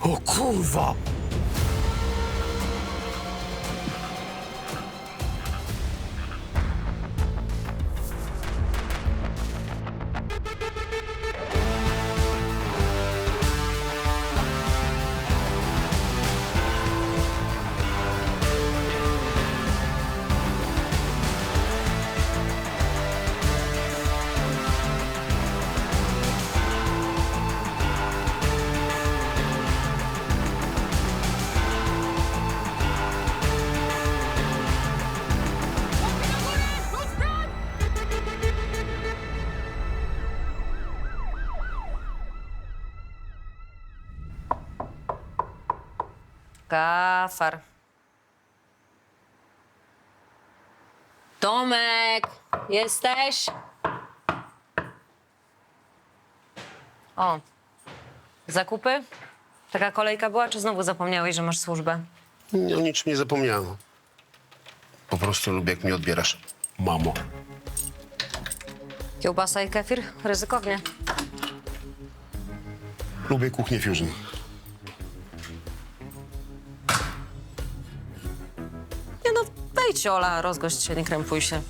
O kurwa! Gafar. Tomek, jesteś? O, zakupy? Taka kolejka była, czy znowu zapomniałeś, że masz służbę? O niczym nie zapomniałem. Po prostu lubię, jak mnie odbierasz, mamo. Kiełbasa i kefir? Ryzykownie. Lubię kuchnię fusion. Nie no, wejdź, Ola, rozgość się, nie krępuj się.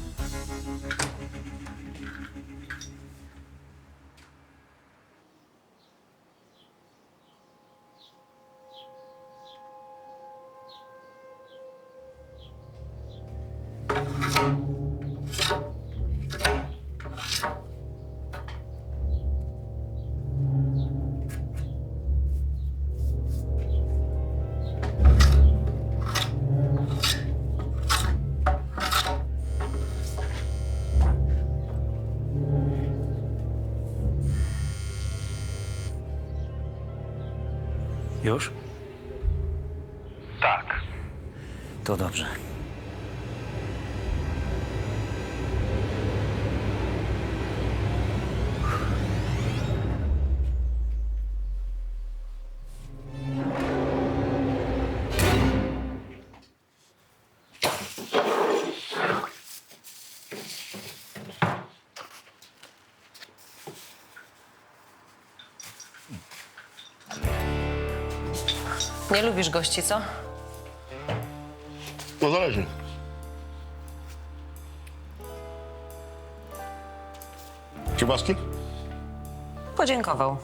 Już? Tak. To dobrze. Nie lubisz gości, co? No zależy. Kiełbaski? Podziękował.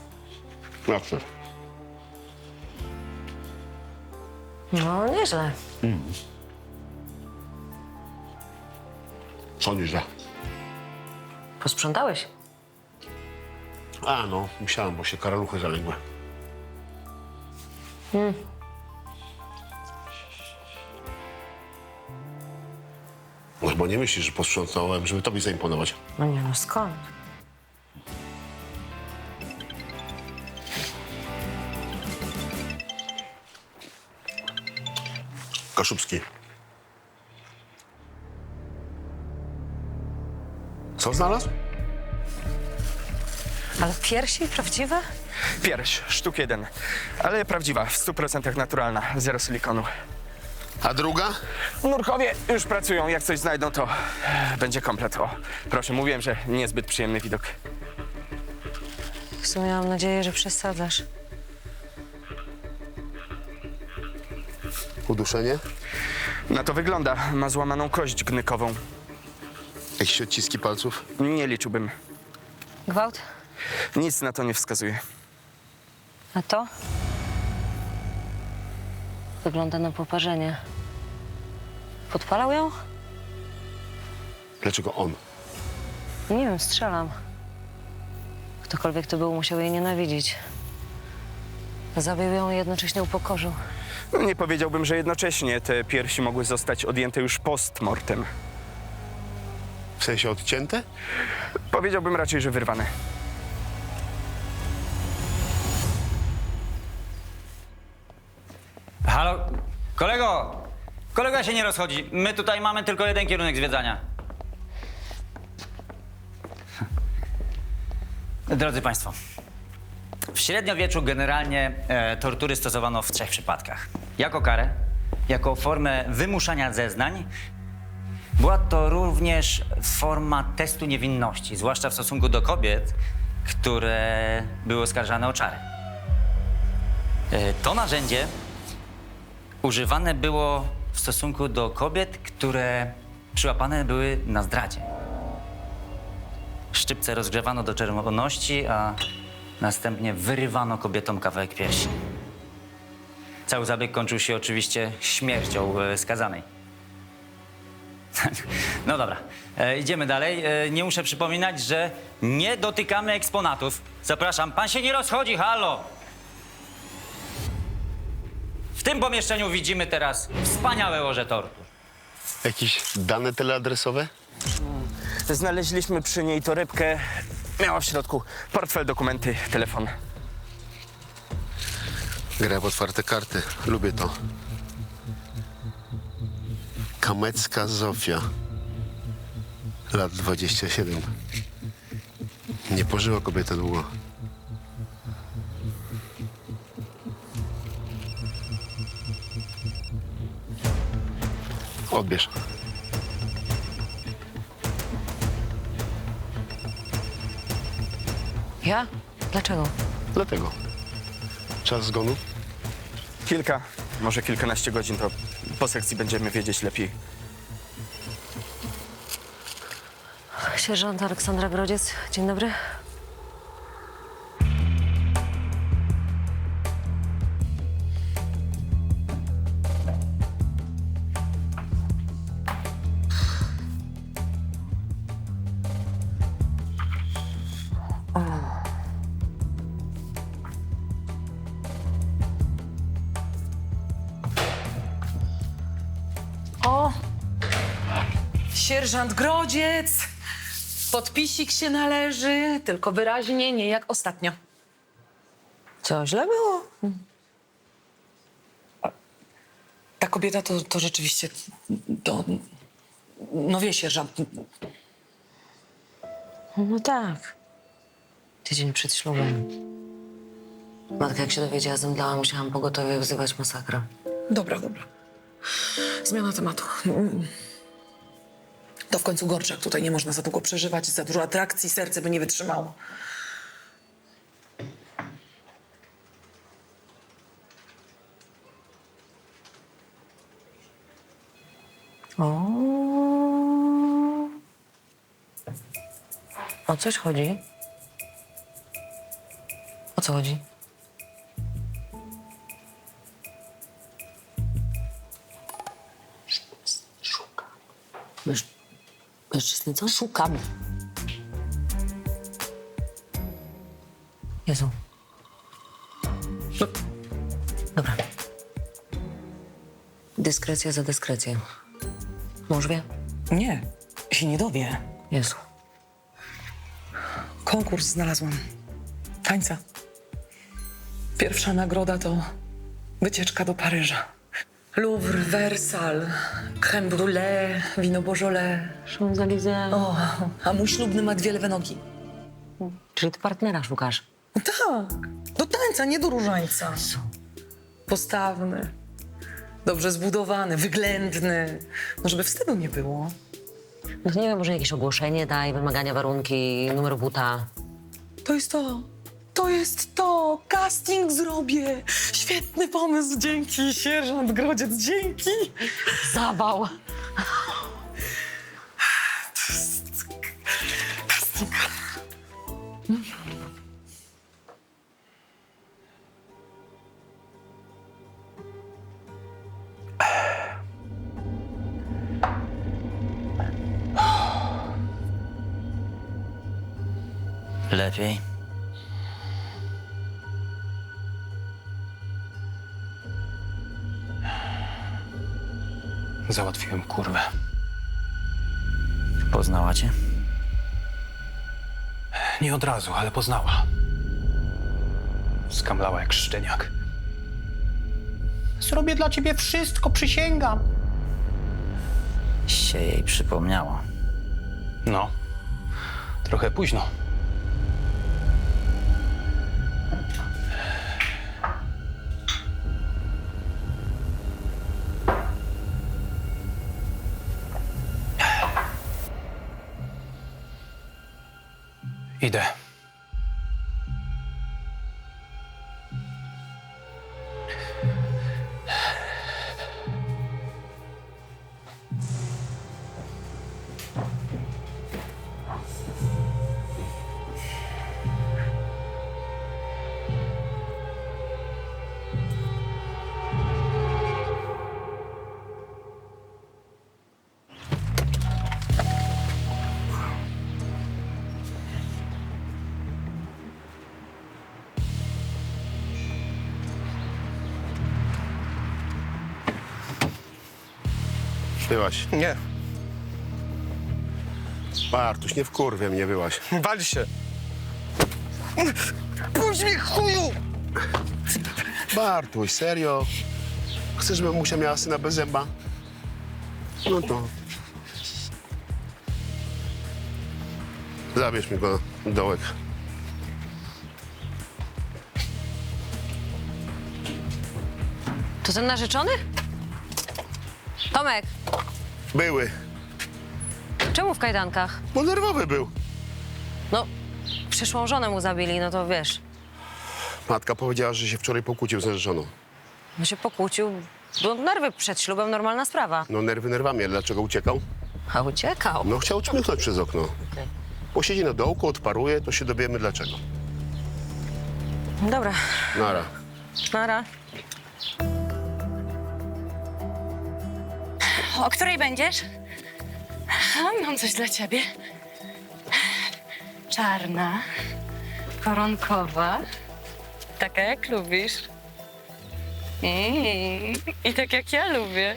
Zawsze. No, nieźle. Co nieźle. Posprzątałeś? A no, musiałem, bo się karaluchy zaległy. No chyba nie myślisz, że posprzątałem, żeby tobie zaimponować. No nie, no skąd? Kaszubski. Co znalazł? Ale piersi prawdziwe? Pierś, sztuk 1. Ale prawdziwa, w 100% naturalna, zero silikonu. A druga? Nurkowie już pracują, jak coś znajdą, to będzie komplet. O, proszę, mówiłem, że niezbyt przyjemny widok. W sumie mam nadzieję, że przesadzasz. Uduszenie? Na to wygląda, ma złamaną kość gnykową. Jakieś odciski palców? Nie liczyłbym. Gwałt? Nic na to nie wskazuje. A to? Wygląda na poparzenie. Podpalał ją? Dlaczego on? Nie wiem, strzelam. Ktokolwiek to był, musiał jej nienawidzić. Zabił ją i jednocześnie upokorzył. No, nie powiedziałbym, że jednocześnie te piersi mogły zostać odjęte już post mortem. W sensie odcięte? Powiedziałbym raczej, że wyrwane. Halo? Kolego! Kolega się nie rozchodzi. My tutaj mamy tylko jeden kierunek zwiedzania. Drodzy Państwo, w średniowieczu generalnie tortury stosowano w 3 przypadkach. Jako karę, jako formę wymuszania zeznań. Była to również forma testu niewinności, zwłaszcza w stosunku do kobiet, które były oskarżane o czary. To narzędzie używane było w stosunku do kobiet, które przyłapane były na zdradzie. Szczypce rozgrzewano do czerwoności, a następnie wyrywano kobietom kawałek piersi. Cały zabieg kończył się oczywiście śmiercią skazanej. No dobra, idziemy dalej. Nie muszę przypominać, że nie dotykamy eksponatów. Zapraszam, pan się nie rozchodzi, halo! W tym pomieszczeniu widzimy teraz wspaniałe łoże tortur. Jakieś dane teleadresowe? Znaleźliśmy przy niej torebkę. Miała w środku portfel, dokumenty, telefon. Gra w otwarte karty. Lubię to. Kamecka Zofia. Lat 27. Nie pożyła kobieta długo. Odbierz. Ja? Dlaczego? Dlatego. Czas zgonu? Kilka, może kilkanaście godzin, to po sekcji będziemy wiedzieć lepiej. Sierżant Aleksandra Grodziec, dzień dobry. O! Sierżant Grodziec! Podpisik się należy, tylko wyraźnie nie jak ostatnio. Co, źle było? Ta kobieta to rzeczywiście... To... No wie sierżant, No tak. Tydzień przed ślubem. Matka jak się dowiedziała, zemdlała, musiałam pogotowie wzywać masakra. Dobra. Zmiana tematu. To w końcu Gorczak. Tutaj nie można za długo przeżywać, za dużo atrakcji, serce by nie wytrzymało. O coś chodzi? O co chodzi? Mężczyzny co? Szukam. Jezu. Dobra. Dyskrecja za dyskrecję. Mąż wie? Nie, się nie dowie. Jezu. Konkurs znalazłam. Tańca. Pierwsza nagroda to wycieczka do Paryża. Louvre, Wersal, crème brûlée, wino Beaujolais. Champs-Élysées. O, a mój ślubny ma dwie lewe nogi. Czyli ty partnera szukasz? Tak, do tańca, nie do różańca. Postawny, dobrze zbudowany, wyględny. No, żeby wstydu nie było. No to nie wiem, może jakieś ogłoszenie daj, wymagania, warunki, numer buta. To jest to. To jest to. Casting zrobię. Świetny pomysł. Dzięki, sierżant Grodziec, dzięki. Zawał. Casting. Lepiej. Załatwiłem kurwę. Poznała cię? Nie od razu, ale poznała. Skamlała jak szczeniak. Zrobię dla ciebie wszystko, przysięgam. Się jej przypomniało. No, trochę późno. Idę. Byłaś. Nie, Bartuś, nie wkurwia mnie, byłaś. wal się. Puść mnie, chuju! Bartuś, serio? Chcesz, żebym Musia miała syna bez zęba? No to... Zabierz mi go na dołek. To ten narzeczony? Tomek, Były, czemu w kajdankach? bo nerwowy był. No, przyszłą żonę mu zabili, no to wiesz. Matka powiedziała, że się wczoraj pokłócił z narzeczoną. Bo się pokłócił, bo nerwy przed ślubem, normalna sprawa. No nerwy nerwami, ale dlaczego uciekał? A uciekał. No chciał czmychnąć przez okno. Posiedzi na dołku, odparuje, to się dowiemy dlaczego. Dobra, Nara. nara. O której będziesz? Mam coś dla ciebie. Czarna, koronkowa, taka jak lubisz. I tak jak ja lubię.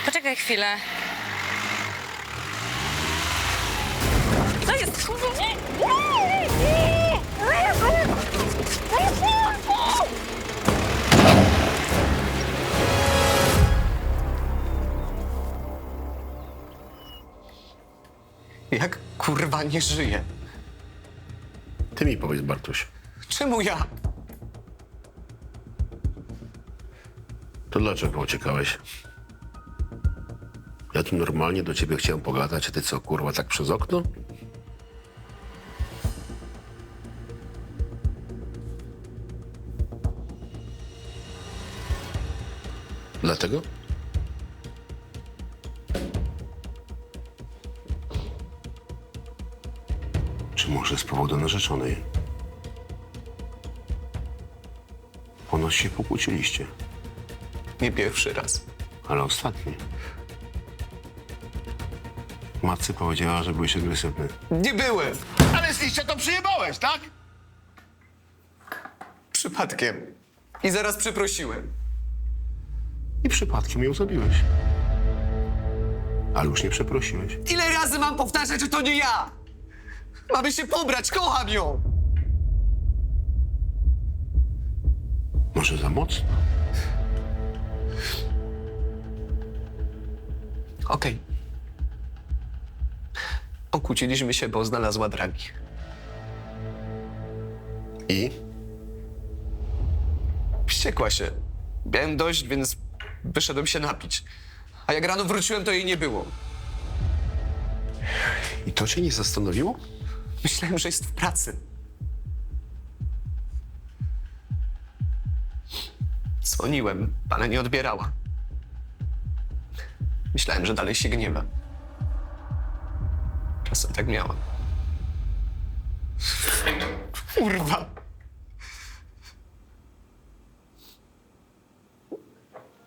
Poczekaj chwilę. To jest... Jak kurwa nie żyje? Ty mi powiedz, Bartuś. Czemu ja? To dlaczego uciekałeś? Ja tu normalnie do ciebie chciałem pogadać, a ty co, kurwa, tak przez okno? Dlatego? Czy może z powodu narzeczonej? Ponoć się pokłóciliście, Nie pierwszy raz. ale ostatni. Matce powiedziała, że byłeś agresywny. Nie byłem! Ale z liścia to przyjebałeś, tak? Przypadkiem. I zaraz przeprosiłem. I przypadkiem ją zabiłeś. Ale już nie przeprosiłeś. Ile razy mam powtarzać, że to nie ja? Mamy się pobrać, kocham ją! Może za mocno? Okej. Pokłóciliśmy się, bo znalazła dragi. I? Wściekła się. Miałem dość, więc wyszedłem się napić. A jak rano wróciłem, to jej nie było. I to cię nie zastanowiło? Myślałem, że jest w pracy. Dzwoniłem, ale nie odbierała. Myślałem, że dalej się gniewa. Czasem tak miałam. Kurwa!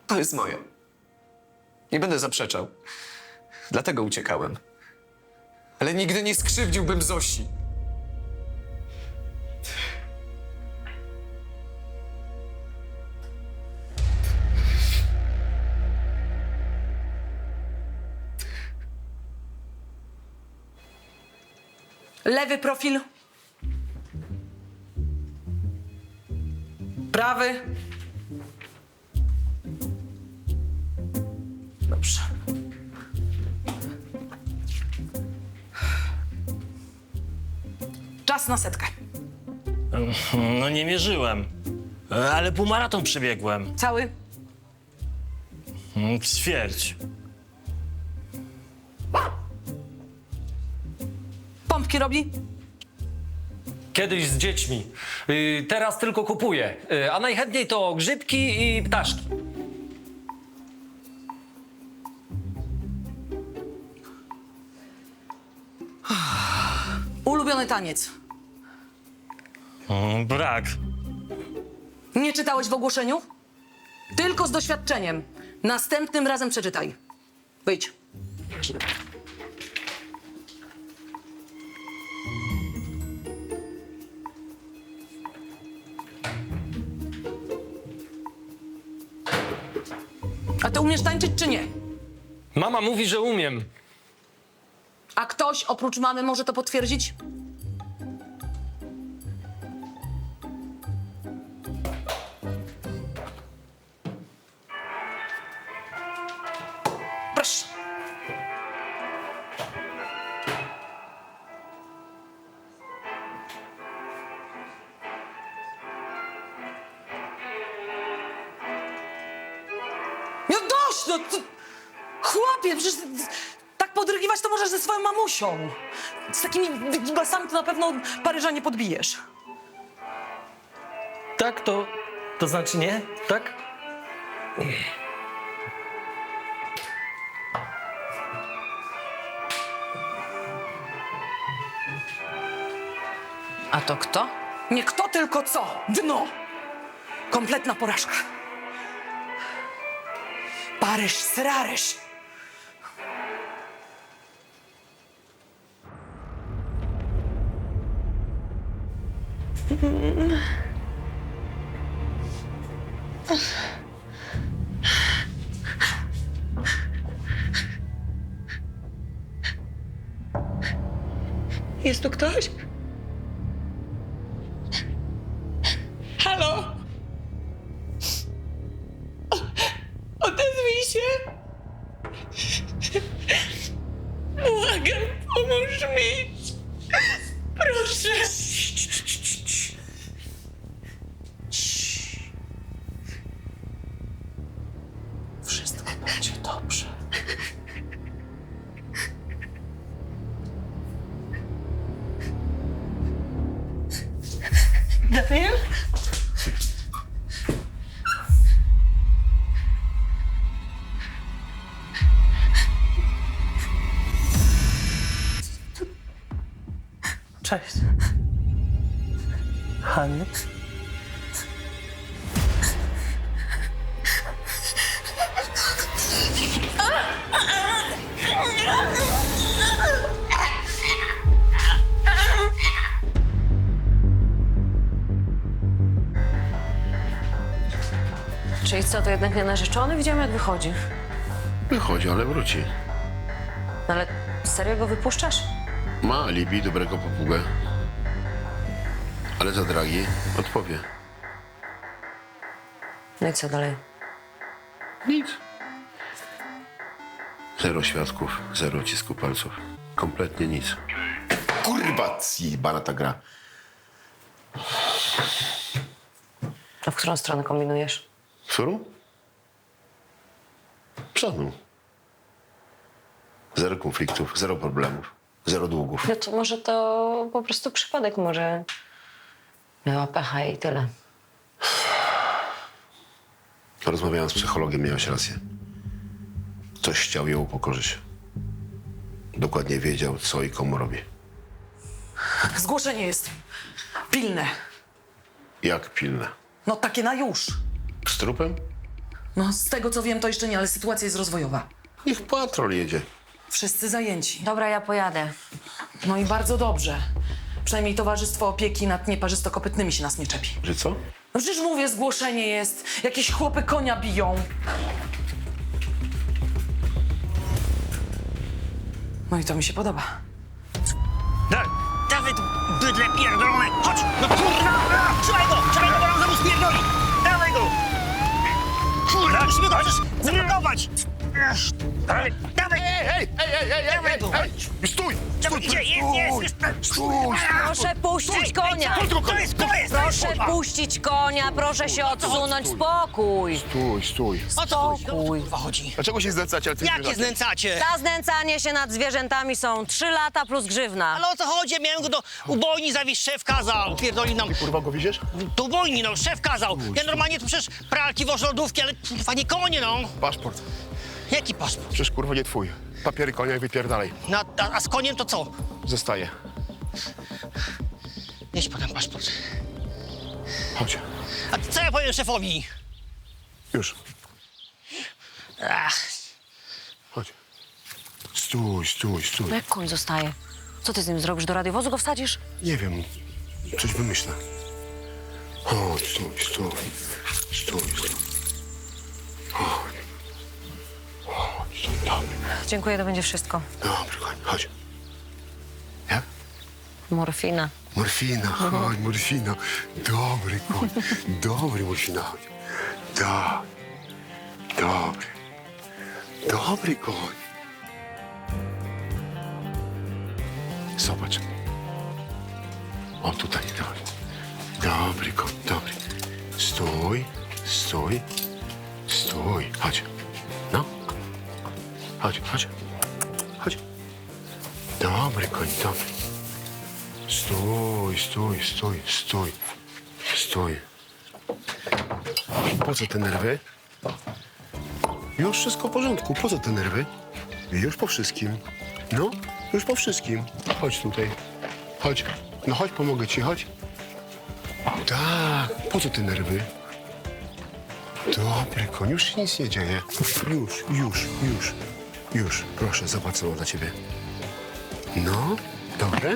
To jest moje. Nie będę zaprzeczał. Dlatego uciekałem. Ale nigdy nie skrzywdziłbym Zosi. Lewy profil. Prawy. Dobrze. Czas na setkę. No nie mierzyłem, ale półmaraton przebiegłem. Cały. Ćwierć. Pompki robi. Kiedyś z dziećmi. Teraz tylko kupuję. A najchętniej to grzybki i ptaszki. Ulubiony taniec. Brak. Nie czytałeś w ogłoszeniu? Tylko z doświadczeniem. Następnym razem przeczytaj. Wyjdź. A ty umiesz tańczyć czy nie? Mama mówi, że umiem. A ktoś oprócz mamy może to potwierdzić? Proszę. No dość, no to... Chłopie, przecież tak podrygiwać to możesz ze swoją mamusią. Z takimi basami to na pewno Paryża nie podbijesz. Tak, to znaczy nie? Tak? A to kto? Nie kto, tylko co? Dno! Kompletna porażka. Paryż, sraryż. Jest tu ktoś? Halo? Odezwij się! Błagam, pomóż mi! Proszę! Wszystko będzie dobrze. Daniel? Cześć. Haniu? Czyli co, to jednak nie narzeczony? Widziałem, jak wychodzi. Wychodzi, ale wróci. No ale serio go wypuszczasz? Ma alibi dobrego papugę. Ale za dragi odpowie. No i co dalej? Nic. Zero świadków, zero cisku palców. Kompletnie nic. Kurwa, zjebana ta gra. A w którą stronę kombinujesz? Którą? Żadną. Zero konfliktów, zero problemów, zero długów. No to może to po prostu przypadek, może miała pecha i tyle. Rozmawiałem z psychologiem, miałeś rację. Ktoś chciał ją upokorzyć. Dokładnie wiedział, co i komu robi. Zgłoszenie jest pilne. Jak pilne. No takie na już. Z trupem? No z tego co wiem to jeszcze nie, ale sytuacja jest rozwojowa. Niech patrol jedzie. Wszyscy zajęci. Dobra, ja pojadę. No i bardzo dobrze. Przynajmniej Towarzystwo Opieki nad Nieparzystokopytnymi się nas nie czepi. Że co? No przecież mówię, zgłoszenie jest. Jakieś chłopy konia biją. No i to mi się podoba. Dawaj tu, bydle pierdolone! Chodź! No kurwa! Trzymaj go, bo nam zaraz pierdoli! Dawaj go! Kurwa, musimy go chociaż zablokować! Dawaj! Dawaj go! Stój! Czemu idzie? Jest! Proszę puścić konia! To jest! Proszę puścić konia, proszę się odsunąć. Spokój! Stój. O co Spokój. chodzi? Dlaczego się znęcacie? Jakie znęcacie? Za znęcanie się nad zwierzętami są 3 lata plus grzywna. Ale o co chodzi? Ja miałem go do ubojni zawieźć, szef kazał. Pierdoli nam. Kurwa, go widzisz? Do ubojni, no, szef kazał. Ja normalnie to przecież pralki wożę lodówki, ale kurwa nie konie, no. Paszport. Jaki paszport? Przecież kurwa nie twój. Papiery konia i wypierdalaj. No, a z koniem to co? Zostaje. Nieś potem paszport. Chodź. A co ja powiem szefowi? Już. Ach, Chodź. Stój. No jak koń zostaje? Co ty z nim zrobisz? Do radiowozu go wsadzisz? Nie wiem. Coś wymyślę. Chodź, stój. Chodź. Dobry, Dziękuję, to będzie wszystko. dobry koń, chodź. Jak? Morfina. Morfina, chodź, morfina. Dobry koń, dobry morfina, chodź. Tak, dobry, dobry koń. Zobacz. O, tutaj, dobry. Dobry koń, dobry. Stój, stój, stój. Chodź, no. Chodź, chodź, chodź. Dobry koń, dobry. Stój, stój, stój, stój, stój. Po co te nerwy? Już wszystko w porządku. Po co te nerwy? Już po wszystkim. No, już po wszystkim. Chodź tutaj. Chodź. No chodź, pomogę ci, chodź. Tak, po co te nerwy? Dobry koń, już się nic nie dzieje. Już. Proszę, zobacz, co mam dla ciebie. No, dobre?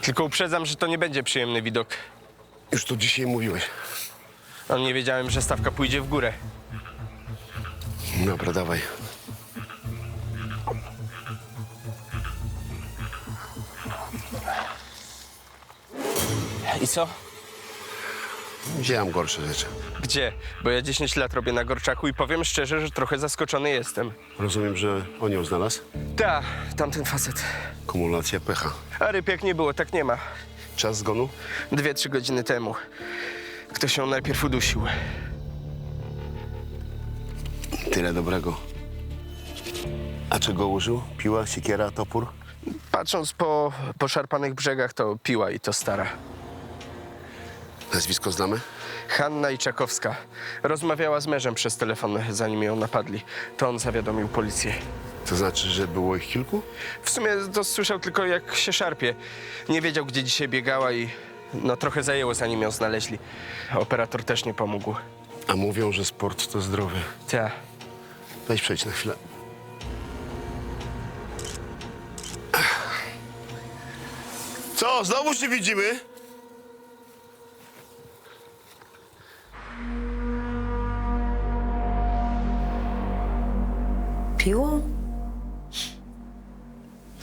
Tylko uprzedzam, że to nie będzie przyjemny widok. Już to dzisiaj mówiłeś. No, nie wiedziałem, że stawka pójdzie w górę. Dobra, dawaj. I co? Widziałem gorsze rzeczy. Gdzie? Bo ja 10 lat robię na Gorczaku i powiem szczerze, że trochę zaskoczony jestem. Rozumiem, że on ją znalazł? Ta, tamten facet. Kumulacja pecha. A ryb jak nie było, tak nie ma. Czas zgonu? 2-3 godziny temu. Ktoś ją najpierw udusił. Tyle dobrego. A czego użył? Piła, siekiera, topór? Patrząc po poszarpanych brzegach, to piła i to stara. Nazwisko znamy? Hanna Iczakowska. Rozmawiała z mężem przez telefon, zanim ją napadli. To on zawiadomił policję. To znaczy, że było ich kilku? W sumie to słyszał tylko, jak się szarpie. Nie wiedział, gdzie dzisiaj biegała i no trochę zajęło, zanim ją znaleźli. Operator też nie pomógł. A mówią, że sport to zdrowie. Ta. Weź przejdź na chwilę. Co, znowu się widzimy? Piło?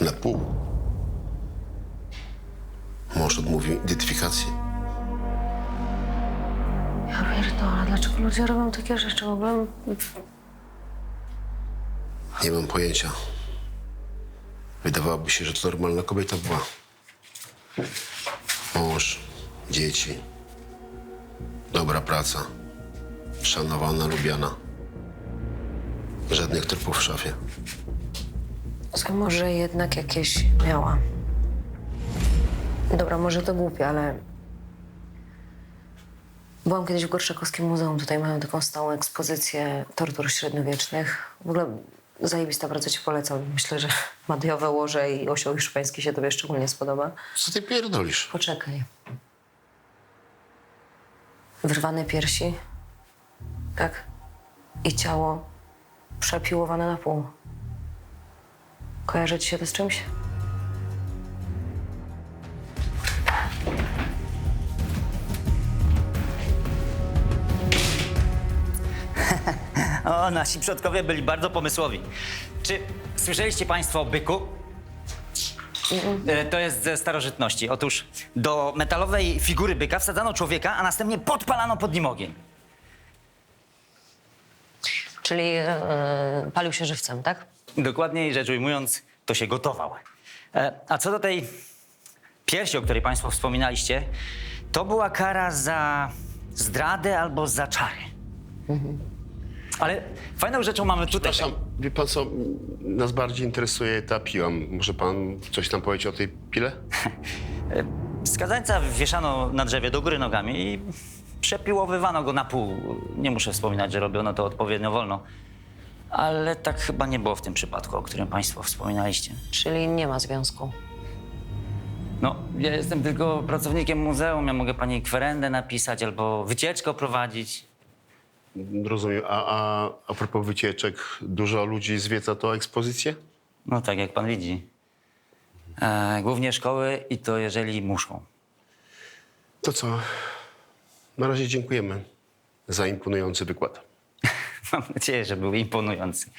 Na pół. Mąż odmówił identyfikacji. Ja pierdolę, dlaczego ludzie robią takie rzeczy? W ogóle... Nie mam pojęcia. Wydawałoby się, że to normalna kobieta była. Mąż, dzieci, dobra praca, szanowana, lubiana. Żadnych trupów w szafie. Co może jednak jakieś miała. Dobra, może to głupie, ale... Byłam kiedyś w Gorczakowskim Muzeum. Tutaj mają taką stałą ekspozycję tortur średniowiecznych. W ogóle zajebista, bardzo ci polecam. Myślę, że Madiowe łoże i osioł hiszpański się tobie szczególnie spodoba. Co ty pierdolisz? Poczekaj. Wyrwane piersi. Tak. I ciało przepiłowane na pół. Kojarzy ci się to z czymś? O, nasi przodkowie byli bardzo pomysłowi. Czy słyszeliście państwo o byku? To jest ze starożytności. Otóż do metalowej figury byka wsadzano człowieka, a następnie podpalano pod nim ogień. Czyli palił się żywcem, tak? Dokładniej rzecz ujmując, to się gotował. A co do tej piersi, o której państwo wspominaliście, to była kara za zdradę albo za czary. Ale fajną rzeczą mamy tutaj... Przepraszam, wie pan co, nas bardziej interesuje ta piła. Może pan coś nam powiedzieć o tej pile? Skazańca wieszano na drzewie do góry nogami i przepiłowywano go na pół. Nie muszę wspominać, że robiono to odpowiednio wolno. Ale tak chyba nie było w tym przypadku, o którym państwo wspominaliście. Czyli nie ma związku. No, ja jestem tylko pracownikiem muzeum. Ja mogę pani kwerendę napisać albo wycieczkę prowadzić. Rozumiem. A propos wycieczek, dużo ludzi zwiedza tą ekspozycję? No tak, jak pan widzi. Głównie szkoły i to jeżeli muszą. To co? Na razie dziękujemy. za imponujący wykład. Mam nadzieję, że był imponujący.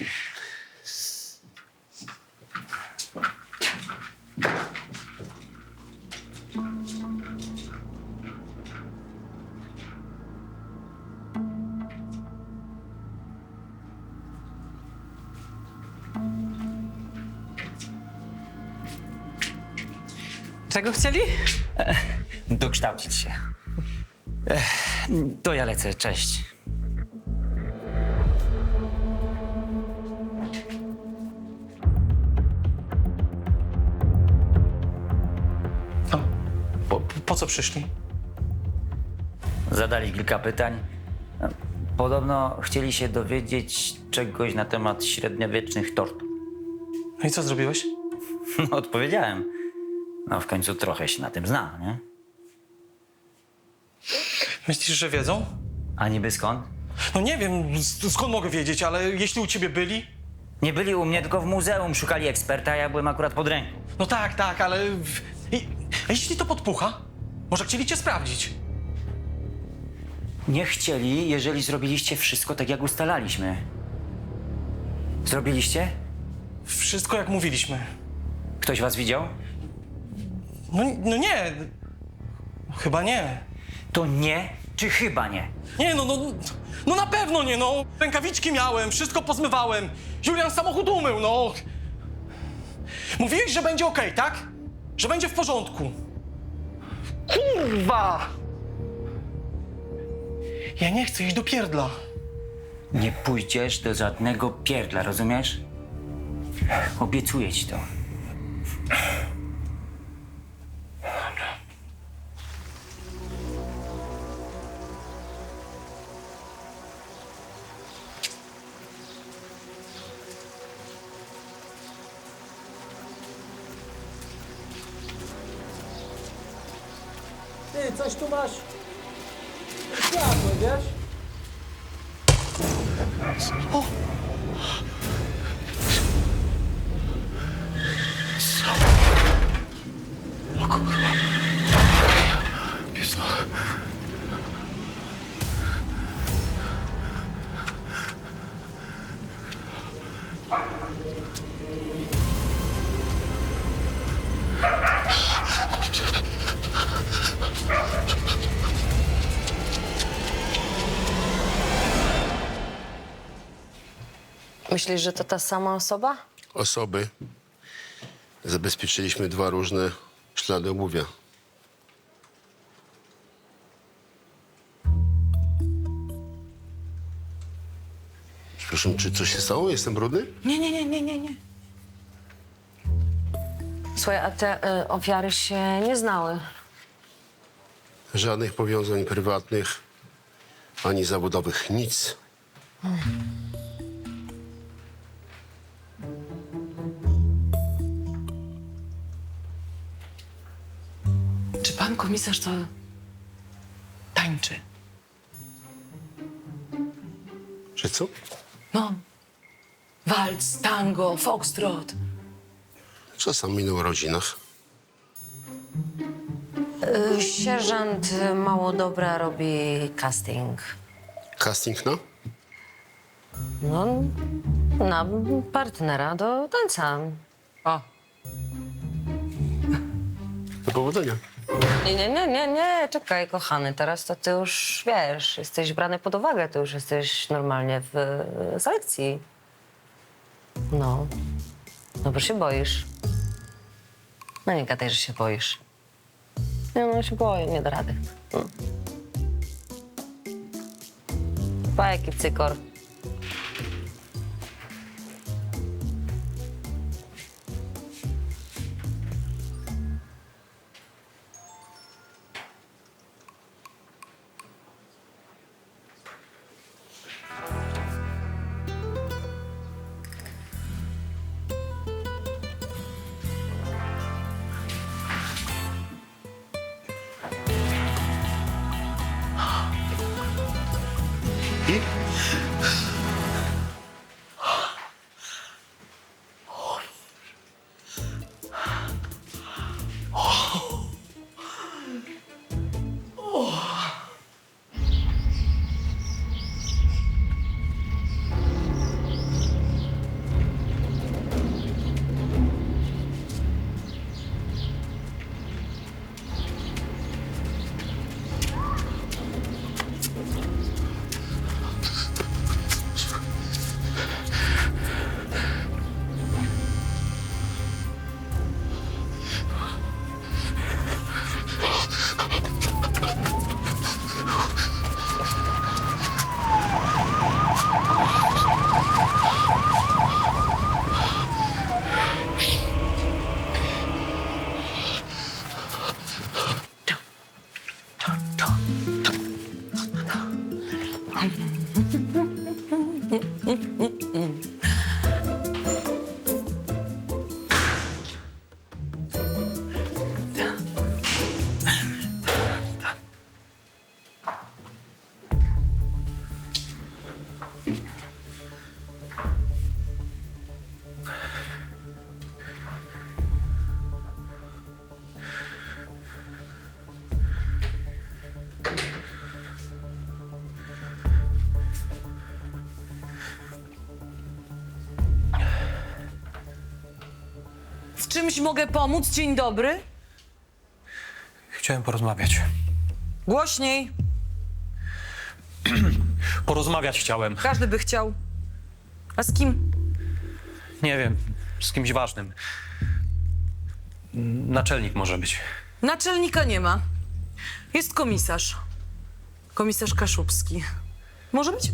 Czego chcieli? Dokształcić się. To ja lecę, cześć. Po co przyszli? Zadali kilka pytań. Podobno chcieli się dowiedzieć czegoś na temat średniowiecznych tortur. No i co zrobiłeś? No, odpowiedziałem. No, w końcu trochę się na tym znam, nie? Myślisz, że wiedzą? A niby skąd? No nie wiem, skąd mogę wiedzieć, ale jeśli u ciebie byli... Nie byli u mnie, tylko w muzeum szukali eksperta, a ja byłem akurat pod ręką. No tak, ale... A jeśli to podpucha? Może chcieli cię sprawdzić? Nie chcieli, jeżeli zrobiliście wszystko tak, jak ustalaliśmy. Zrobiliście? Wszystko jak mówiliśmy. Ktoś was widział? No nie. Chyba nie. To nie, czy chyba nie? Nie, no na pewno nie, no. Rękawiczki miałem, wszystko pozmywałem. Julian samochód umył, no. Mówiłeś, że będzie okej, tak? Że będzie w porządku. Kurwa! Ja nie chcę iść do pierdla. Nie pójdziesz do żadnego pierdla, rozumiesz? Obiecuję ci to. Ty, coś tu masz? Światło, wiesz? Myślisz, że to ta sama osoba? Osoby. Zabezpieczyliśmy 2 różne ślady obuwia. Przepraszam, czy coś się stało? Jestem brudny? Nie. Słuchaj, a te ofiary się nie znały. Żadnych powiązań prywatnych ani zawodowych. Nic. Czy pan komisarz to tańczy? Czy co? No. Walc, tango, foxtrot. Czasami na urodzinach. Sierżant Małodobra robi casting. Casting, no? No, na partnera do tańca. O, Do powodzenia. Nie, czekaj, kochany, teraz to ty już, wiesz, jesteś brany pod uwagę, ty już jesteś normalnie w selekcji. No bo się boisz. No nie gadaj, że się boisz. Nie, no się boję, nie da rady. Pa, jaki cykor. czymś mogę pomóc? Dzień dobry. Chciałem porozmawiać. Głośniej. Porozmawiać chciałem. Każdy by chciał. A z kim? Nie wiem, z kimś ważnym. Naczelnik może być. Naczelnika nie ma. Jest komisarz. Komisarz Kaszubski. Może być?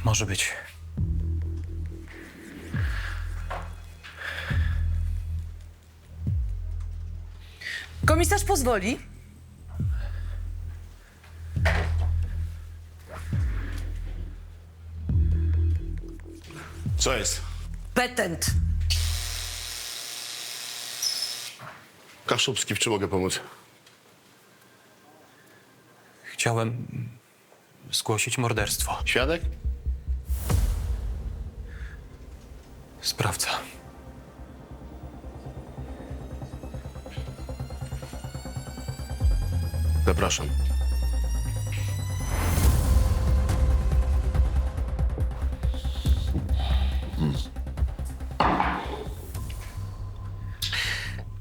Może być. Komisarz pozwoli. Co jest? Petent. Kaszubski, w czym mogę pomóc? Chciałem zgłosić morderstwo. Świadek? Sprawca. Zapraszam.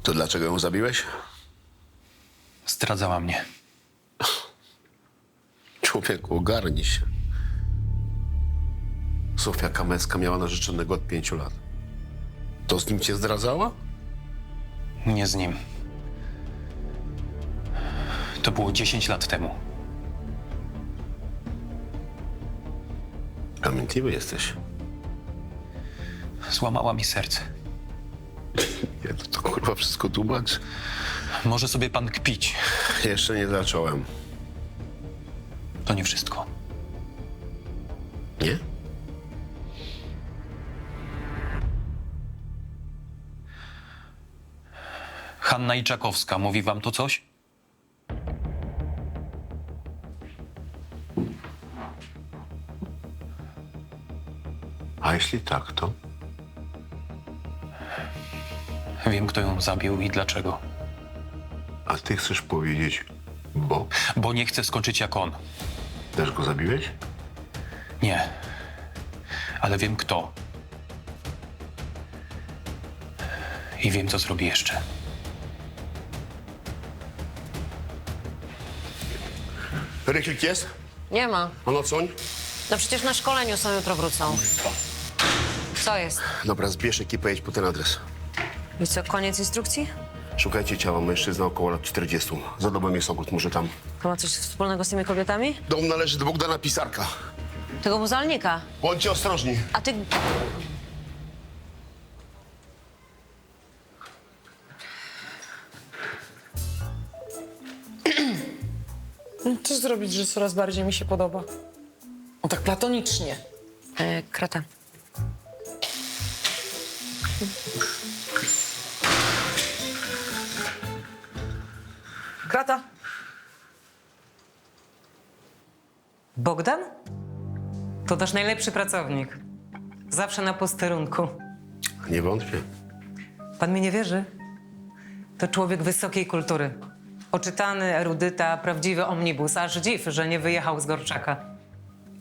To dlaczego ją zabiłeś? Zdradzała mnie. Człowieku, ogarnij się. Sofia Kamecka miała narzeczonego od 5 lat. To z nim cię zdradzała? Nie z nim. To było 10 lat temu. Pamiętliwy jesteś. Złamała mi serce. Nie, to kurwa wszystko tłumacz. Może sobie pan kpić. Jeszcze nie zacząłem. To nie wszystko. Nie? Hanna Iczakowska, mówi wam to coś? A jeśli tak, to? Wiem, kto ją zabił i dlaczego. A ty chcesz powiedzieć, bo? Bo nie chcę skończyć jak on. Też go zabiłeś? Nie. Ale wiem, kto. I wiem, co zrobi jeszcze. Ryklik jest? Nie ma. A no co? No przecież na szkoleniu są, jutro wrócą. Co jest? Dobra, zbierz ekipę, jedź po ten adres. I co, koniec instrukcji? Szukajcie ciała mężczyzna około lat 40. Za domem jest ogród, może tam. To ma coś wspólnego z tymi kobietami? Dom należy do Bogdana Pisarka. Tego muzealnika. Bądźcie ostrożni. A ty... Co zrobić, że coraz bardziej mi się podoba? O, tak platonicznie. Krata. Krata. Bogdan? To nasz najlepszy pracownik. Zawsze na posterunku. Nie wątpię. Pan mi nie wierzy? To człowiek wysokiej kultury. Oczytany, erudyta, prawdziwy omnibus. Aż dziw, że nie wyjechał z Gorczaka.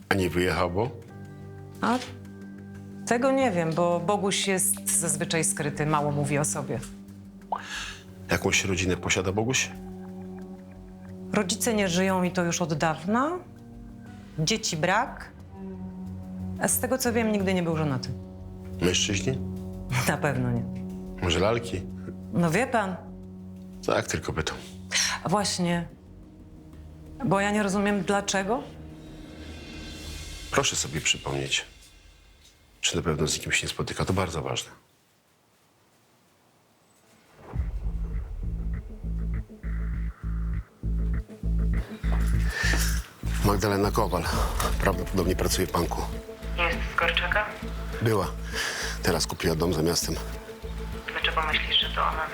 A nie wyjechał, bo? A tego nie wiem, bo Boguś jest zazwyczaj skryty, mało mówi o sobie. Jakąś rodzinę posiada Boguś? Rodzice nie żyją i to już od dawna. Dzieci brak. A z tego co wiem, nigdy nie był żonaty. Mężczyźni? Na pewno nie. Może lalki? No wie pan, Tak, tylko pytam. a właśnie, bo ja nie rozumiem dlaczego. Proszę sobie przypomnieć, czy na pewno z kimś nie spotyka. To bardzo ważne. Magdalena Kowal. Prawdopodobnie pracuje w banku. Jest z Gorczaka? Była. Teraz kupiła dom za miastem. Dlaczego myślisz, że to ona?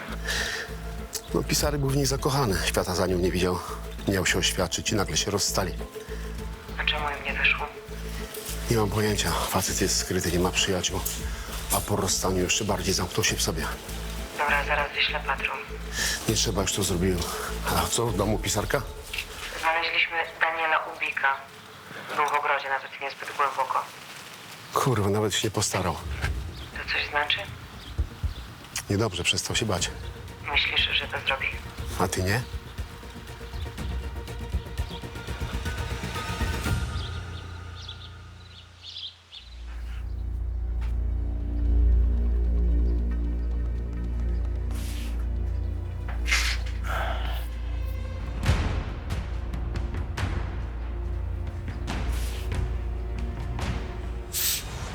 No, Pisarek był w niej zakochany. Świata za nią nie widział. Miał się oświadczyć i nagle się rozstali. A czemu im nie wyszło? Nie mam pojęcia. Facet jest skryty, nie ma przyjaciół. A po rozstaniu jeszcze bardziej zamknął się w sobie. Dobra, zaraz wyślę patrol. Nie trzeba, już to zrobiłem. A co, w domu Pisarka? Znaleźliśmy Daniela Ubika. Był w ogrodzie, nawet niezbyt głęboko. Kurwa, nawet się nie postarał. To coś znaczy? Niedobrze, przestał się bać. Myślisz, że to zrobi? A ty nie?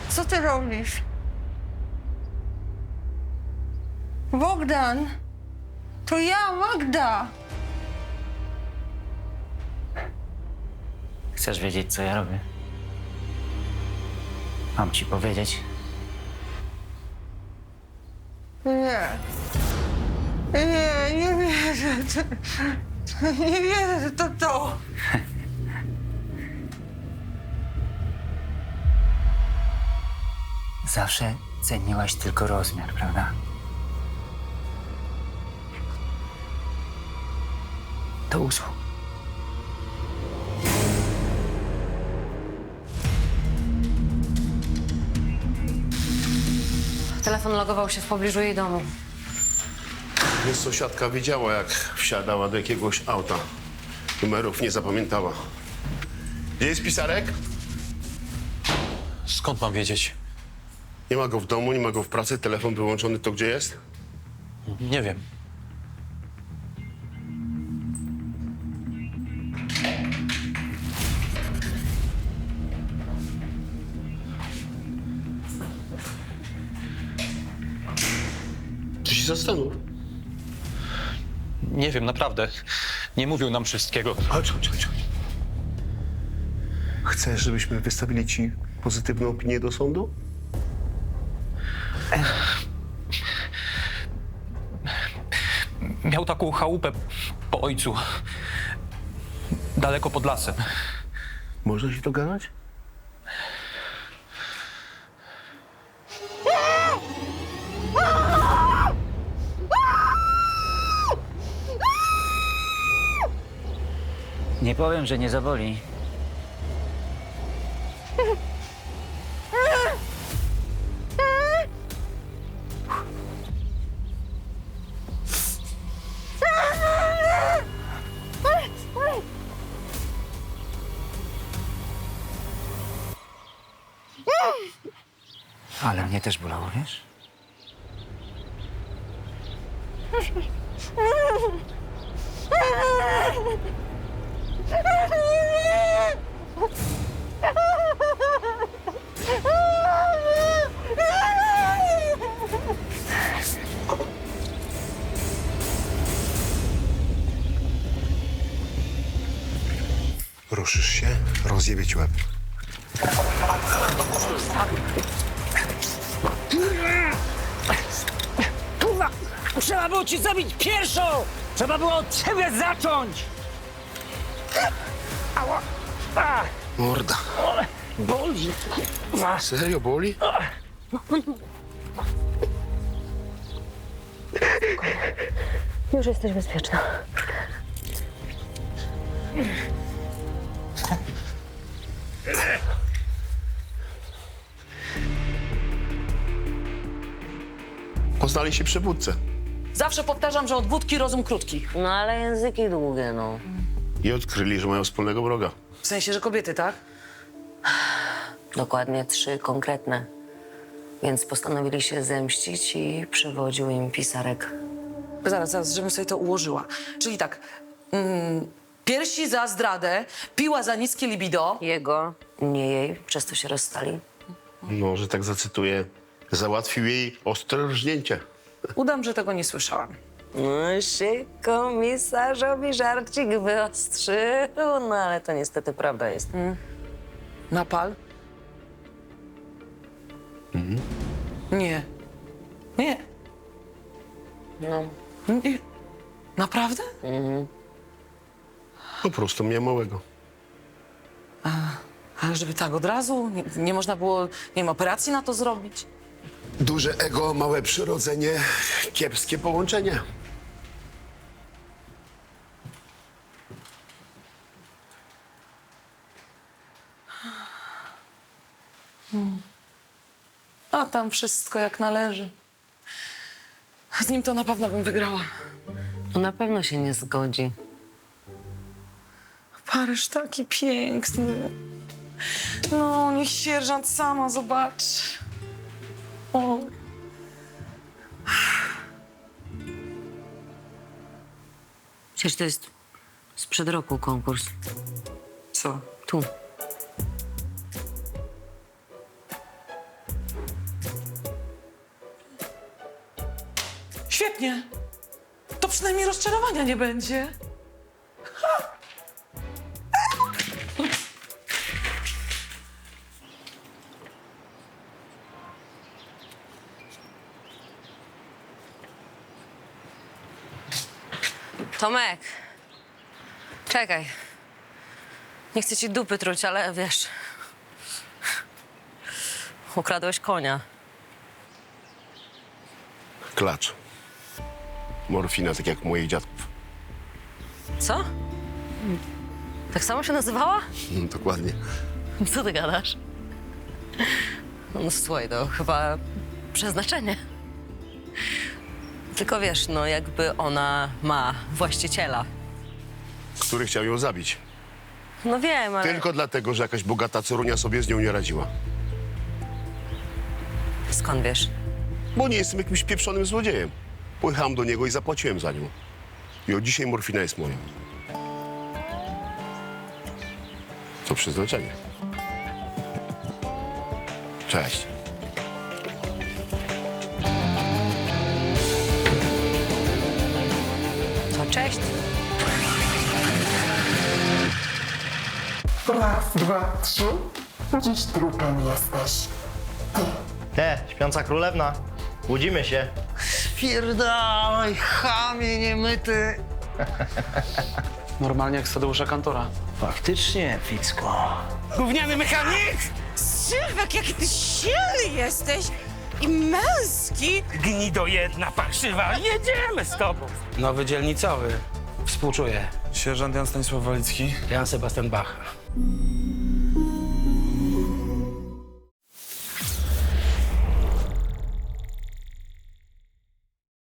Co ty robisz? Bogdan! To ja, Magda! Chcesz wiedzieć, co ja robię? Mam ci powiedzieć? Nie. Nie wierzę. Nie wierzę, że to to. Zawsze ceniłaś tylko rozmiar, prawda? To usług. Telefon logował się w pobliżu jej domu. Więc sąsiadka wiedziała, jak wsiadała do jakiegoś auta. Numerów nie zapamiętała. Gdzie jest pisarek? Skąd mam wiedzieć? Nie ma go w domu, nie ma go w pracy, telefon wyłączony, to gdzie jest? Nie wiem. Ty się zastanów. Nie wiem, naprawdę. Nie mówił nam wszystkiego. Chodź. Chcesz, żebyśmy wystawili ci pozytywną opinię do sądu? Miał taką chałupę po ojcu. Daleko pod lasem. Można się dogadać? Nie powiem, że nie zaboli. Ale mnie też bolało, wiesz? Ruszysz się, rozjebie ci łeb. Kurwa! Trzeba było ci zabić pierwszą! Trzeba było od ciebie zacząć! Ała! A, Morda. boli! Serio boli? Już jesteś bezpieczna. Poznali się przy wódce Zawsze powtarzam, że od wódki rozum krótki. No ale języki długie, no. i odkryli, że mają wspólnego wroga. W sensie, że kobiety, tak? Dokładnie 3 konkretne. Więc postanowili się zemścić i przywodził im pisarek. Zaraz, żebym sobie to ułożyła. Czyli tak, piersi za zdradę, piła za niskie libido. Jego, nie jej, przez to się rozstali. No, że tak zacytuję, załatwił jej ostre rżnięcie. Udam, że tego nie słyszałam. No się komisarzowi żarcik wyostrzył, no ale to niestety prawda jest. Napal? Nie. Nie. No. Nie. Naprawdę? Po prostu miał małego. Ale żeby tak od razu? Nie można było, nie wiem, operacji na to zrobić? Duże ego, małe przyrodzenie, kiepskie połączenie. A tam wszystko jak należy. Z nim to na pewno bym wygrała. No na pewno się nie zgodzi. Paryż taki piękny. No, niech sierżant sama zobaczy. O. Przecież to jest sprzed roku konkurs. Co? Tu. Świetnie. To przynajmniej rozczarowania nie będzie. Tomek. Czekaj. Nie chcę ci dupy truć, ale wiesz... Ukradłeś konia. Klacz. Morfina, tak jak moich dziadków. Co? Tak samo się nazywała? Dokładnie. Co ty gadasz? No słuchaj, to chyba przeznaczenie. Tylko wiesz, no jakby ona ma właściciela. Który chciał ją zabić. No wiem, ale... Tylko dlatego, że jakaś bogata corunia sobie z nią nie radziła. Skąd wiesz? Bo nie jestem jakimś pieprzonym złodziejem. Pojechałem do niego i zapłaciłem za nią. I od dzisiaj morfina jest moja. To przeznaczenie. Cześć. To cześć. Raz, dwa, trzy. Dziś trupem jesteś. Śpiąca królewna. Budzimy się. Pierdalaj, chamie niemyty. Normalnie jak z Tadeusza Kantora. Faktycznie, Ficko. Gówniany mechanik! Sylwek, jaki ty silny jesteś i męski. Gnido jedna parszywa, jedziemy z tobą. Nowy dzielnicowy. Współczuję. Sierżant Jan Stanisław Walicki. Jan Sebastian Bach.